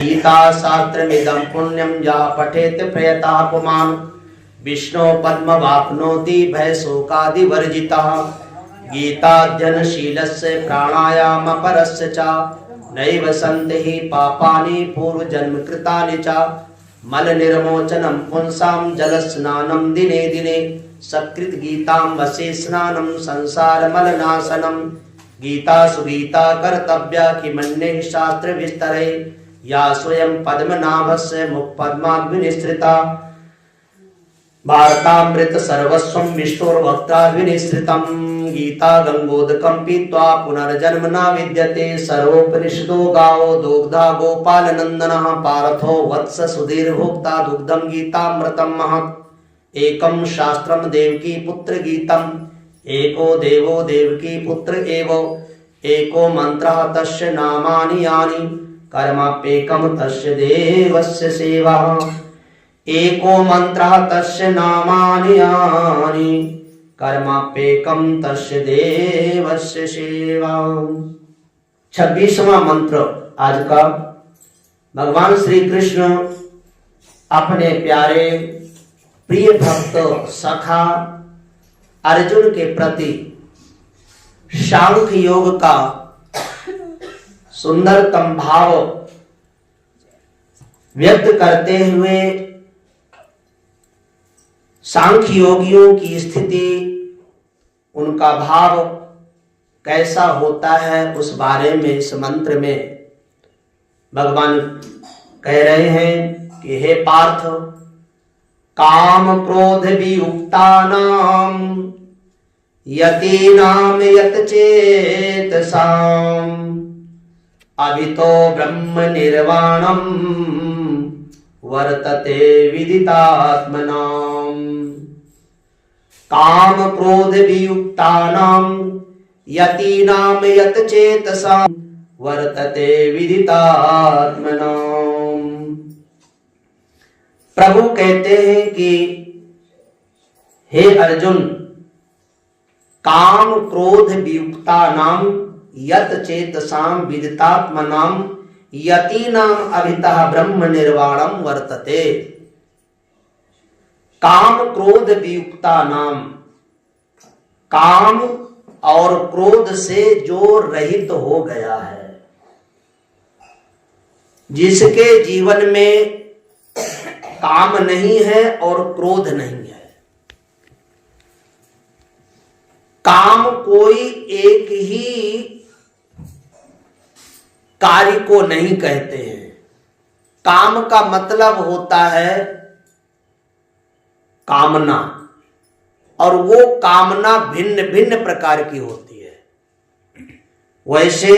गीता शास्त्रमिदं पुण्यं या पठेत प्रयता पुमान् विष्णु पद्मवाप्नोति भयशोकादिवर्जितः। गीताध्ययनशीलस्य प्राणायामपरस्य च नैव सन्ति हि पापानि पूर्वजन्मकृतानि च। मलनिर्मोचनं पुंसां जलस्नानं दिने दिने सकृत गीतां वसे स्नानं संसारमलनाशनं। गीता सुगीता कर्तव्या किमन्ये शास्त्र विस्तरे या स्वयं पद्मनाभस्य मुखपद्माद्विनिसृता। भारतामृत सर्वस्वं विष्णुर्वक्त्राद्विनिसृतं। गीता गंगोदकं पीत्वा पुनर्जन्म न विद्यते। सर्वोपनिषदो गावो दुग्धा गोपालनंदनः। पार्थो वत्स सुधीर्भोक्ता दुग्धं गीतामृतं महत्। एकं शास्त्रं देवकी पुत्र गीतम् एको देवो देवकी पुत्र एव। एको मंत्रः तस्य नामानि यानि कर्माप्येकं तस्य देवस्य सेवा। एको मंत्रः तस्य नामानि यानि कर्माप्येकं तस्य देवस्य सेवा। 26वां मंत्र आज का। भगवान श्री कृष्ण अपने प्यारे प्रिय भक्त सखा अर्जुन के प्रति सांख्य योग का सुंदरतम भाव व्यक्त करते हुए सांख्य योगियों की स्थिति, उनका भाव कैसा होता है उस बारे में इस मंत्र में भगवान कह रहे हैं कि हे पार्थ, काम क्रोध वियुक्तानां यतीनां यतचेतसाम् अभितो ब्रह्म निर्वाणं वर्तते विदितात्मनाम्। काम क्रोध वियुक्तानां यतीनां यतचेतसाम् वर्तते विदितात्मनाम्। प्रभु कहते हैं कि हे अर्जुन, काम क्रोध वियुक्तानां यत चेतसां विदितात्मनां यतीनां अभितः ब्रह्म निर्वाणं वर्तते। काम क्रोध वियुक्तानां, काम और क्रोध से जो रहित हो गया है, जिसके जीवन में काम नहीं है और क्रोध नहीं है। काम कोई एक ही कार्य को नहीं कहते हैं। काम का मतलब होता है कामना, और वो कामना भिन्न भिन्न प्रकार की होती है। वैसे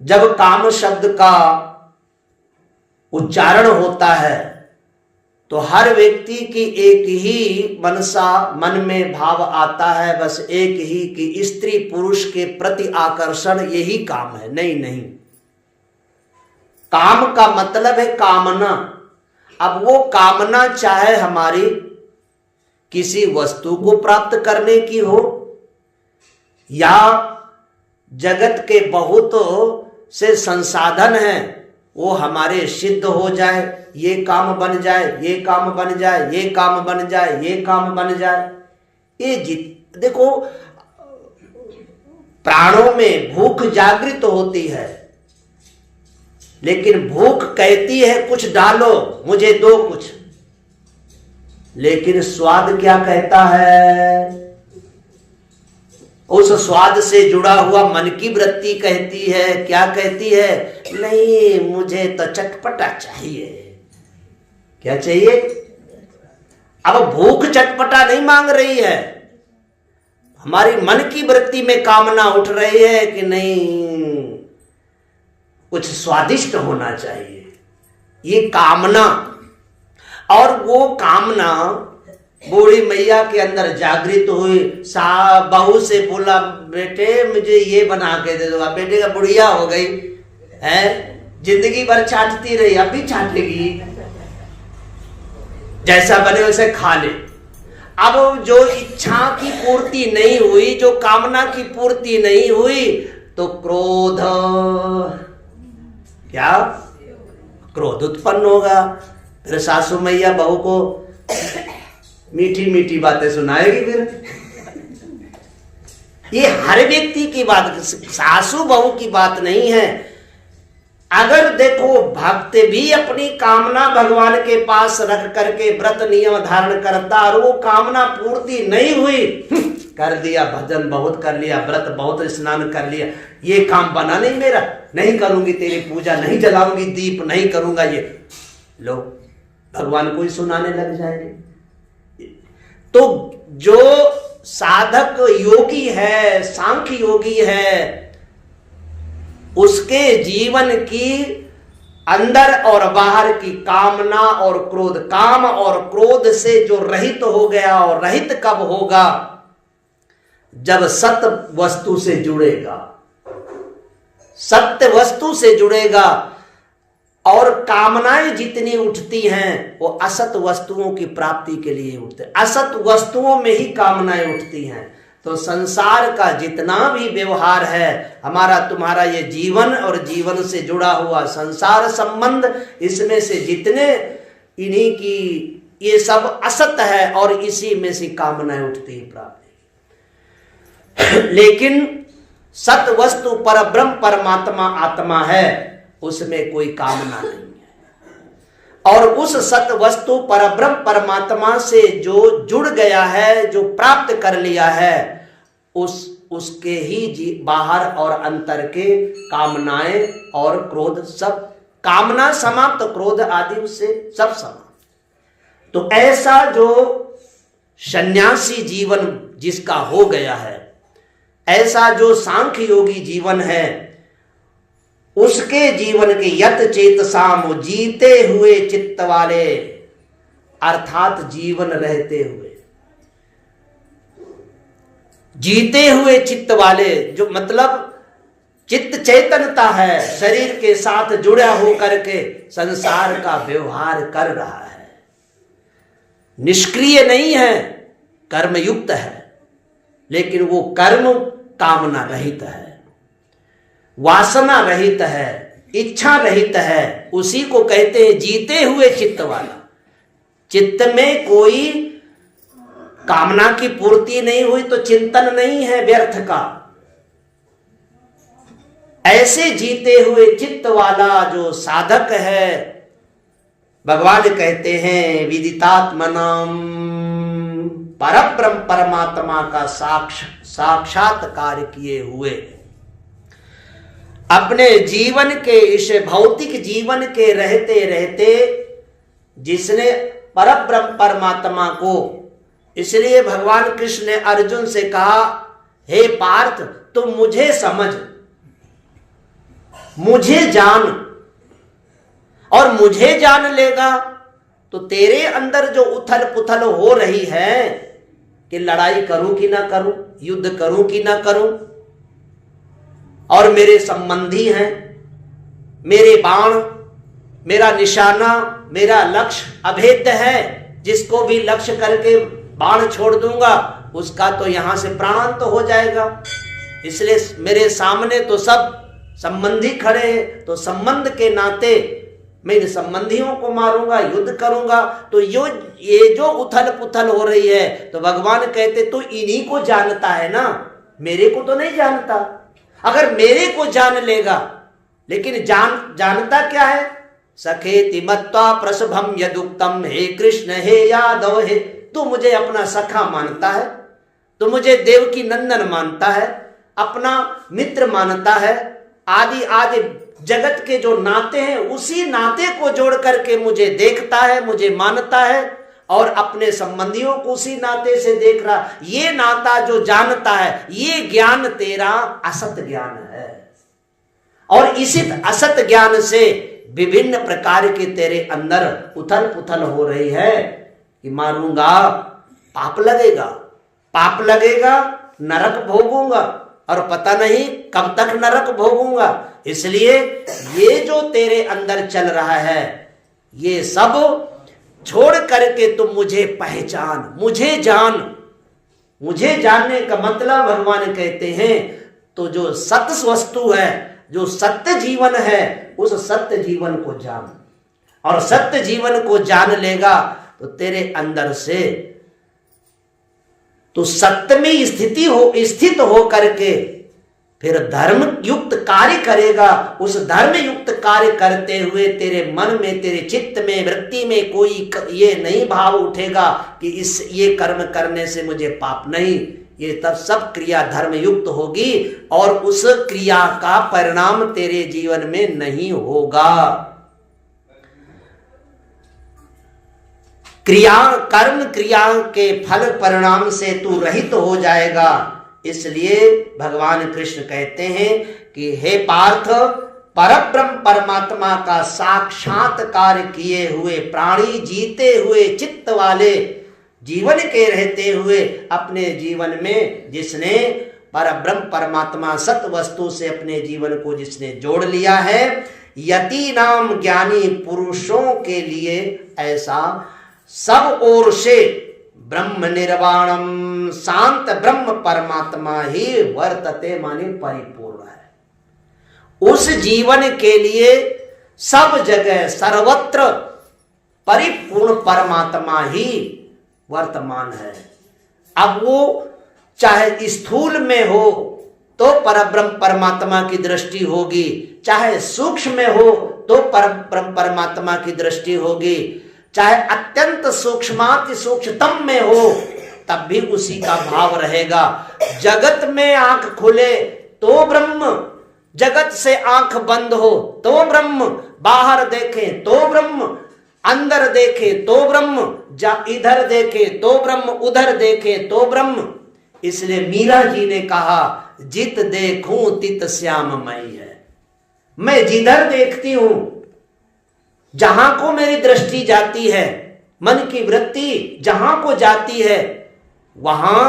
जब काम शब्द का उच्चारण होता है तो हर व्यक्ति की एक ही मनसा, मन में भाव आता है, बस एक ही कि स्त्री पुरुष के प्रति आकर्षण, यही काम है। नहीं नहीं, काम का मतलब है कामना। अब वो कामना चाहे हमारी किसी वस्तु को प्राप्त करने की हो, या जगत के बहुत से संसाधन हैं वो हमारे सिद्ध हो जाए, ये काम बन जाए, ये काम बन जाए, ये काम बन जाए, ये काम बन जाए। ये देखो, प्राणों में भूख जागृत होती है, लेकिन भूख कहती है कुछ डालो, मुझे दो कुछ, लेकिन स्वाद क्या कहता है? उस स्वाद से जुड़ा हुआ मन की वृत्ति कहती है, क्या कहती है? नहीं, मुझे तो चटपटा चाहिए। क्या चाहिए? अब भूख चटपटा नहीं मांग रही है, हमारी मन की वृत्ति में कामना उठ रही है कि नहीं, कुछ स्वादिष्ट होना चाहिए। ये कामना, और वो कामना बूढ़ी मैया के अंदर जागृत हुई। बहू से बोला, बेटे मुझे ये बना के दे दो। बेटे का बुढ़िया हो गई है, जिंदगी भर चाटती रही, अब भी चाटेगी, जैसा बने वैसे खा ले। अब जो इच्छा की पूर्ति नहीं हुई, जो कामना की पूर्ति नहीं हुई, तो क्रोध, क्या क्रोध उत्पन्न होगा। फिर सासू मैया बहू को मीठी मीठी बातें सुनाएगी। फिर ये हर व्यक्ति की बात, सासू बहू की बात नहीं है। अगर देखो भक्त भी अपनी कामना भगवान के पास रख करके व्रत नियम धारण करता और वो कामना पूर्ति नहीं हुई, कर दिया भजन बहुत कर लिया, व्रत बहुत, स्नान कर लिया, ये काम बना नहीं मेरा, नहीं करूंगी तेरी पूजा, नहीं जलाऊंगी दीप, नहीं करूंगा ये, लो भगवान को ही सुनाने लग जाएंगे। तो जो साधक योगी है, सांख्य योगी है, उसके जीवन की अंदर और बाहर की कामना और क्रोध, काम और क्रोध से जो रहित हो गया, और रहित कब होगा? जब सत्य वस्तु से जुड़ेगा, सत्य वस्तु से जुड़ेगा। और कामनाएं जितनी उठती हैं वो असत वस्तुओं की प्राप्ति के लिए उठते, असत वस्तुओं में ही कामनाएं उठती हैं। तो संसार का जितना भी व्यवहार है, हमारा तुम्हारा ये जीवन और जीवन से जुड़ा हुआ संसार संबंध, इसमें से जितने इन्हीं की ये सब असत है और इसी में से कामनाएं उठती है प्राप्ति। लेकिन सत वस्तु पर ब्रह्म परमात्मा आत्मा है, उसमें कोई कामना नहीं है। और उस सत वस्तु पर ब्रह्म परमात्मा से जो जुड़ गया है, जो प्राप्त कर लिया है, उसके ही बाहर और अंतर के कामनाएं और क्रोध, सब कामना समाप्त, क्रोध आदि उससे सब समाप्त। तो ऐसा जो सन्यासी जीवन जिसका हो गया है, ऐसा जो सांख्य योगी जीवन है, उसके जीवन के यत चेतसाम, जीते हुए चित्त वाले, अर्थात जीवन रहते हुए, जीते हुए चित्त वाले, जो मतलब चित्त चैतन्यता है, शरीर के साथ जुड़ा होकर के संसार का व्यवहार कर रहा है, निष्क्रिय नहीं है, कर्मयुक्त है, लेकिन वो कर्म कामना रहित है, वासना रहित है, इच्छा रहित है, उसी को कहते हैं जीते हुए चित्त वाला। चित्त में कोई कामना की पूर्ति नहीं हुई तो चिंतन नहीं है व्यर्थ का। ऐसे जीते हुए चित्त वाला जो साधक है, भगवान कहते हैं विदितात्मनाम, परब्रह्म परमात्मा का साक्षात्कार किए हुए, अपने जीवन के, इस भौतिक जीवन के रहते रहते जिसने परब्रह्म परमात्मा को, इसलिए भगवान कृष्ण ने अर्जुन से कहा, हे पार्थ तुम मुझे समझ, मुझे जान, और मुझे जान लेगा तो तेरे अंदर जो उथल पुथल हो रही है कि लड़ाई करूं कि ना करूं, युद्ध करूं कि ना करूं, और मेरे संबंधी हैं, मेरे बाण, मेरा निशाना, मेरा लक्ष्य अभेद्य है, जिसको भी लक्ष्य करके बाण छोड़ दूंगा उसका तो यहां से प्राणांत हो जाएगा। इसलिए मेरे सामने तो सब संबंधी खड़े हैं, तो संबंध के नाते मैं इन संबंधियों को मारूंगा, युद्ध करूंगा। तो ये जो उथल पुथल हो रही है, तो भगवान कहते तो इन्हीं को जानता है ना, मेरे को तो नहीं जानता। अगर मेरे को जान लेगा, लेकिन जानता क्या है? सखेति मत्वा प्रसभम यदुक्तम, हे कृष्ण हे यादव हे, तू मुझे अपना सखा मानता है, तू मुझे देवकी नंदन मानता है, अपना मित्र मानता है, आदि आदि जगत के जो नाते हैं उसी नाते को जोड़ करके मुझे देखता है, मुझे मानता है, और अपने संबंधियों को उसी नाते से देख रहा। ये नाता जो जानता है, ये ज्ञान तेरा असत ज्ञान है, और इसी असत ज्ञान से विभिन्न प्रकार के तेरे अंदर उथल पुथल हो रही है कि मारूंगा पाप लगेगा, पाप लगेगा, नरक भोगूंगा, और पता नहीं कब तक नरक भोगूंगा। इसलिए ये जो तेरे अंदर चल रहा है, ये सब छोड़ करके तुम मुझे पहचान, मुझे जान। मुझे जानने का मतलब भगवान कहते हैं, तो जो सत्य वस्तु है, जो सत्य जीवन है, उस सत्य जीवन को जान। और सत्य जीवन को जान लेगा तो तेरे अंदर से तो सत्य में स्थित हो करके फिर धर्म युक्त कार्य करेगा। उस धर्म युक्त कार्य करते हुए तेरे मन में, तेरे चित्त में, वृत्ति में कोई ये नहीं भाव उठेगा कि ये कर्म करने से मुझे पाप नहीं। ये तब सब क्रिया धर्म युक्त होगी और उस क्रिया का परिणाम तेरे जीवन में नहीं होगा। कर्म क्रिया के फल परिणाम से तू रहित हो जाएगा। इसलिए भगवान कृष्ण कहते हैं कि हे पार्थ, परब्रह्म परमात्मा का साक्षात्कार किए हुए प्राणी, जीते हुए चित्त वाले, जीवन के रहते हुए अपने जीवन में जिसने परब्रह्म परमात्मा सत वस्तु से अपने जीवन को जिसने जोड़ लिया है, यति नाम ज्ञानी पुरुषों के लिए ऐसा सब ओर से ब्रह्म निर्वाणम शांत ब्रह्म परमात्मा ही वर्तते माने परिपूर्ण है। उस जीवन के लिए सब जगह सर्वत्र परिपूर्ण परमात्मा ही वर्तमान है। अब वो चाहे स्थूल में हो तो परब्रह्म परमात्मा की दृष्टि होगी, चाहे सूक्ष्म में हो तो परब्रह्म परमात्मा की दृष्टि होगी, चाहे अत्यंत सूक्ष्माति सूक्ष्मतम में हो तब भी उसी का भाव रहेगा। जगत में आंख खुले तो ब्रह्म, जगत से आंख बंद हो तो ब्रह्म, बाहर देखे तो ब्रह्म, अंदर देखे तो ब्रह्म, इधर देखे तो ब्रह्म, उधर देखे तो ब्रह्म। इसलिए मीरा जी ने कहा, जित देखूं तित श्याममयी है। मैं जिधर देखती हूं, जहां को मेरी दृष्टि जाती है, मन की वृत्ति जहां को जाती है, वहां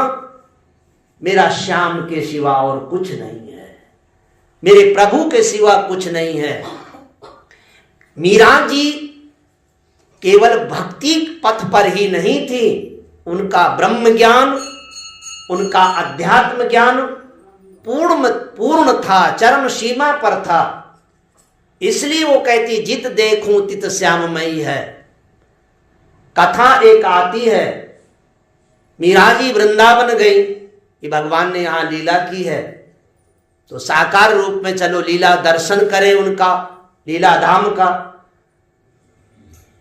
मेरा श्याम के सिवा और कुछ नहीं है, मेरे प्रभु के सिवा कुछ नहीं है। मीरा जी केवल भक्ति पथ पर ही नहीं थी, उनका ब्रह्म ज्ञान, उनका अध्यात्म ज्ञान पूर्ण था, चरम सीमा पर था। इसलिए वो कहती, जित देखूं तित श्याममयी है। कथा एक आती है, मीरा जी वृंदावन गई कि भगवान ने यहां लीला की है तो साकार रूप में चलो लीला दर्शन करें उनका, लीला धाम का।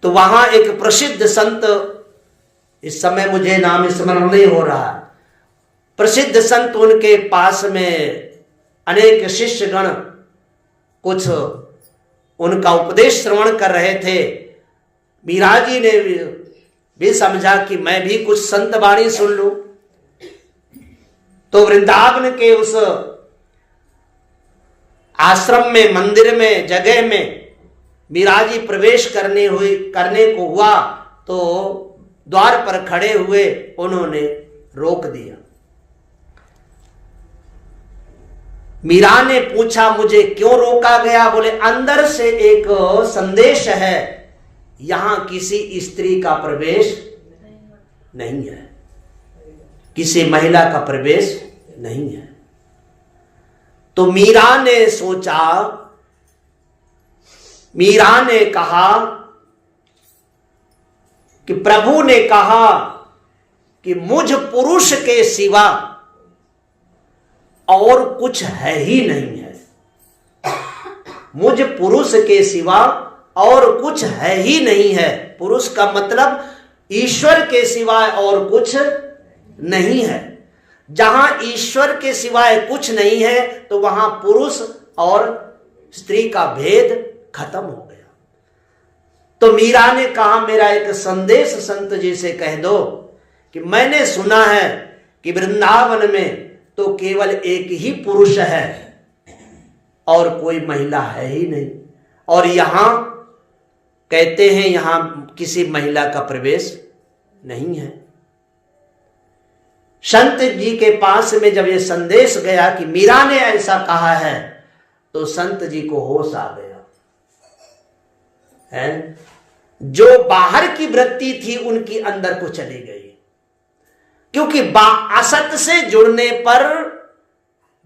तो वहां एक प्रसिद्ध संत, इस समय मुझे नाम स्मरण नहीं हो रहा, प्रसिद्ध संत उनके पास में अनेक शिष्यगण कुछ उनका उपदेश श्रवण कर रहे थे। मीरा जी ने भी समझा कि मैं भी कुछ संत वाणी सुन लूं। तो वृंदावन के उस आश्रम में, मंदिर में, जगह में मीरा जी प्रवेश करने को हुआ तो द्वार पर खड़े हुए उन्होंने रोक दिया। मीरा ने पूछा, मुझे क्यों रोका गया? बोले, अंदर से एक संदेश है, यहां किसी स्त्री का प्रवेश नहीं है, किसी महिला का प्रवेश नहीं है। तो मीरा ने सोचा, मीरा ने कहा कि प्रभु ने कहा कि मुझ पुरुष के सिवा और कुछ है ही नहीं है। मुझ पुरुष के सिवा और कुछ है ही नहीं है। पुरुष का मतलब ईश्वर के सिवाय और कुछ नहीं है। जहां ईश्वर के सिवाय कुछ नहीं है तो वहां पुरुष और स्त्री का भेद खत्म हो गया। तो मीरा ने कहा, मेरा एक संदेश संत जी से कह दो कि मैंने सुना है कि वृंदावन में तो केवल एक ही पुरुष है और कोई महिला है ही नहीं, और यहां कहते हैं यहां किसी महिला का प्रवेश नहीं है। संत जी के पास में जब ये संदेश गया कि मीरा ने ऐसा कहा है तो संत जी को होश आ गया है। जो बाहर की वृत्ति थी उनकी अंदर को चली गई, क्योंकि असत से जुड़ने पर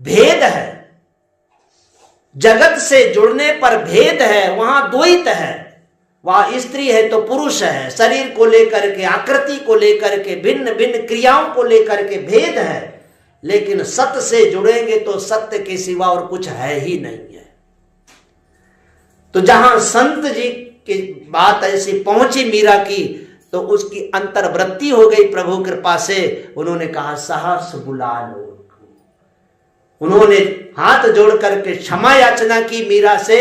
भेद है, जगत से जुड़ने पर भेद है, वहां द्वैत है। वह स्त्री है तो पुरुष है, शरीर को लेकर के, आकृति को लेकर के, भिन्न भिन्न क्रियाओं को लेकर के भेद है, लेकिन सत्य से जुड़ेंगे तो सत्य के सिवा और कुछ है ही नहीं है। तो जहां संत जी की बात ऐसी पहुंची मीरा की, तो उसकी अंतर्वृत्ति हो गई प्रभु कृपा से। उन्होंने कहा सहर्ष बुला लो। उन्होंने हाथ जोड़ करके क्षमा याचना की मीरा से,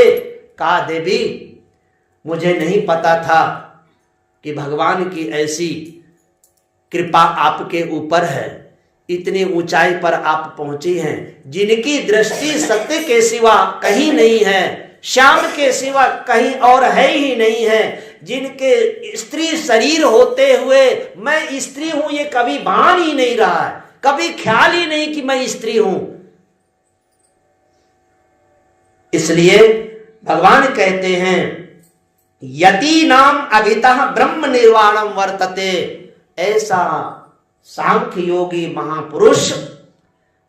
कहा देवी मुझे नहीं पता था कि भगवान की ऐसी कृपा आपके ऊपर है, इतनी ऊंचाई पर आप पहुंची हैं, जिनकी दृष्टि सत्य के सिवा कहीं नहीं है, श्याम के सिवा कहीं और है ही नहीं है, जिनके स्त्री शरीर होते हुए मैं स्त्री हूं ये कभी भान ही नहीं रहा है, कभी ख्याल ही नहीं कि मैं स्त्री हूं। इसलिए भगवान कहते हैं यति नाम अभितः ब्रह्म निर्वाणम वर्तते। ऐसा सांख्य योगी महापुरुष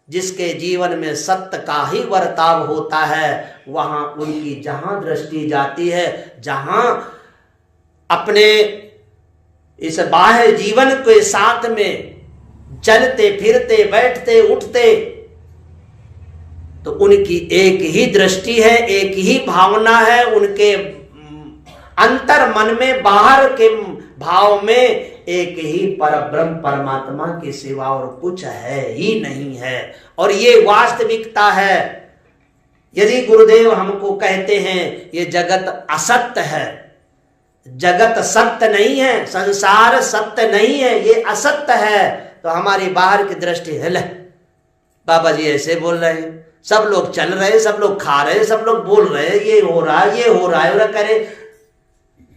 जिसके जीवन में सत्य का ही वर्ताव होता है, वहां उनकी जहां दृष्टि जाती है, जहां अपने इस बाह्य जीवन के साथ में चलते फिरते बैठते उठते, तो उनकी एक ही दृष्टि है, एक ही भावना है, उनके अंतर मन में बाहर के भाव में एक ही परब्रह्म परमात्मा के सिवा और कुछ है ही नहीं है। और ये वास्तविकता है। यदि गुरुदेव हमको कहते हैं ये जगत असत्य है, जगत सत्य नहीं है, संसार सत्य नहीं है, ये असत्य है, तो हमारी बाहर की दृष्टि है, ले बाबा जी ऐसे बोल रहे हैं, सब लोग चल रहे, सब लोग खा रहे, सब लोग बोल रहे, ये हो रहा है, ये हो रहा है, और करे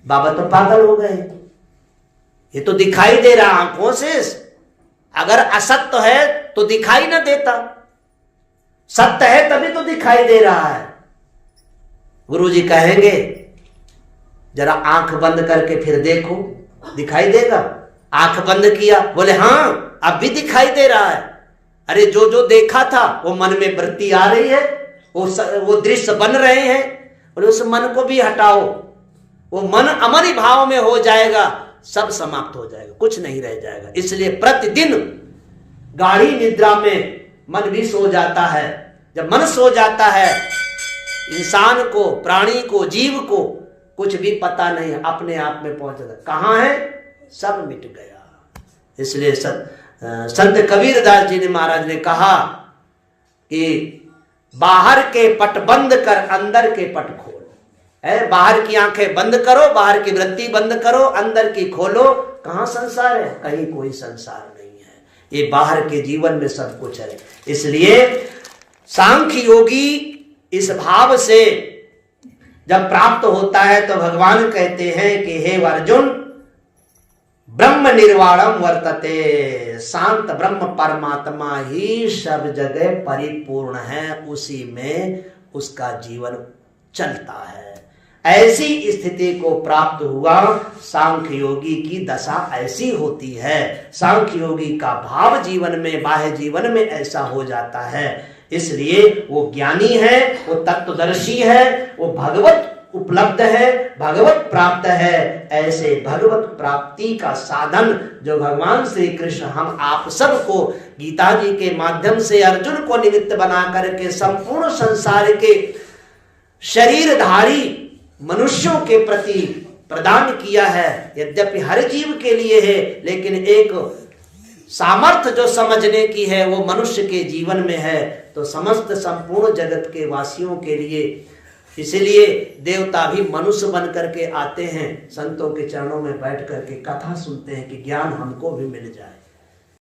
बाबा तो पागल हो गए, ये तो दिखाई दे रहा आंखों से। अगर असत्य है तो दिखाई ना देता, सत्य है तभी तो दिखाई दे रहा है। गुरुजी कहेंगे जरा आंख बंद करके फिर देखो, दिखाई देगा। आंख बंद किया, बोले हाँ अब भी दिखाई दे रहा है। अरे जो जो देखा था वो मन में वृत्ति आ रही है, वो दृश्य बन रहे हैं, और उस मन को भी हटाओ, वो मन अमर भाव में हो जाएगा, सब समाप्त हो जाएगा, कुछ नहीं रह जाएगा। इसलिए प्रतिदिन गाढ़ी निद्रा में मन भी सो जाता है। जब मन सो जाता है, इंसान को, प्राणी को, जीव को कुछ भी पता नहीं, अपने आप में पहुंच जाता, कहां है, सब मिट गया। इसलिए संत कबीरदास जी ने, महाराज ने कहा कि बाहर के पट बंद कर अंदर के पट खोलो। है, बाहर की आंखें बंद करो, बाहर की वृत्ति बंद करो, अंदर की खोलो। कहां संसार है, कहीं कोई संसार नहीं है, ये बाहर के जीवन में सब कुछ है। इसलिए सांख्य योगी इस भाव से जब प्राप्त होता है तो भगवान कहते हैं कि हे अर्जुन, ब्रह्म निर्वाणम वर्तते, शांत ब्रह्म परमात्मा ही सब जगह परिपूर्ण है, उसी में उसका जीवन चलता है। ऐसी स्थिति को प्राप्त हुआ। सांख्य योगी की दशा ऐसी होती है, सांख्य योगी का भाव जीवन में, बाह्य जीवन में ऐसा हो जाता है। इसलिए वो ज्ञानी है, वो तत्वदर्शी है, वो भगवत उपलब्ध है, भगवत प्राप्त है। ऐसे भगवत प्राप्ति का साधन जो भगवान श्री कृष्ण हम आप सबको गीता जी के माध्यम से अर्जुन को निमित्त बना करके संपूर्ण संसार के शरीरधारी मनुष्यों के प्रति प्रदान किया है। यद्यपि हर जीव के लिए है, लेकिन एक सामर्थ्य जो समझने की है वो मनुष्य के जीवन में है, तो समस्त संपूर्ण जगत के वासियों के लिए। इसलिए देवता भी मनुष्य बन करके आते हैं, संतों के चरणों में बैठ करके कथा सुनते हैं कि ज्ञान हमको भी मिल जाए।